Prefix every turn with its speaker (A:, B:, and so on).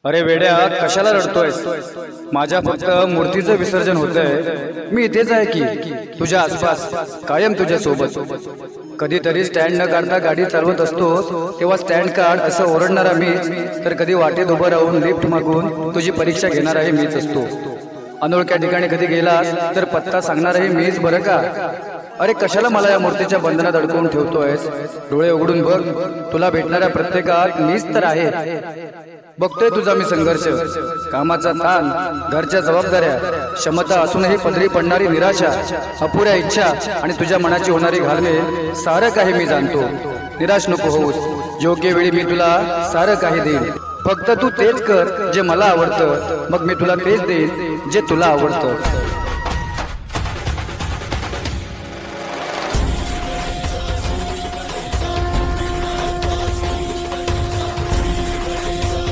A: अरे वेड्या, कशाला रडतोयस? माझ्या फक्त मूर्तीचं विसर्जन होतंय. मी इथेच आहे की तुझ्या आसपास, कायम तुझ्या सोबत. कधीतरी स्टँड न काढता गाडी चालवत असतो तेव्हा स्टँड काढ असं ओरडणारा मीच, तर कधी वाटेत उभं राहून लिफ्ट मागून तुझी परीक्षा घेणाराही मीच असतो. अनोळख्या ठिकाणी कधी गेलास तर पत्ता सांगणारही मीच बरं का. अरे कशाला मला या मूर्तीच्या बंधनात अडकवून ठेवतोयस? डोळे उघडून बघ, तुला भेटणाऱ्या प्रत्येकात मीच तर आहे. बघतोय तुझा मी संघर्ष, कामाचा ताण, घरच्या जबाबदाऱ्या, क्षमता असूनही पदरी पडणारी निराशा, अपुऱ्या इच्छा आणि तुझ्या मनाची होणारी घालमेल, सारं काही मी जाणतो. निराश नको होऊस, योग्य वेळी मी तुला सारं काही देईन. फक्त तू तेच कर जे मला आवडतं, मग मी तुला तेच देईन जे तुला आवडतं.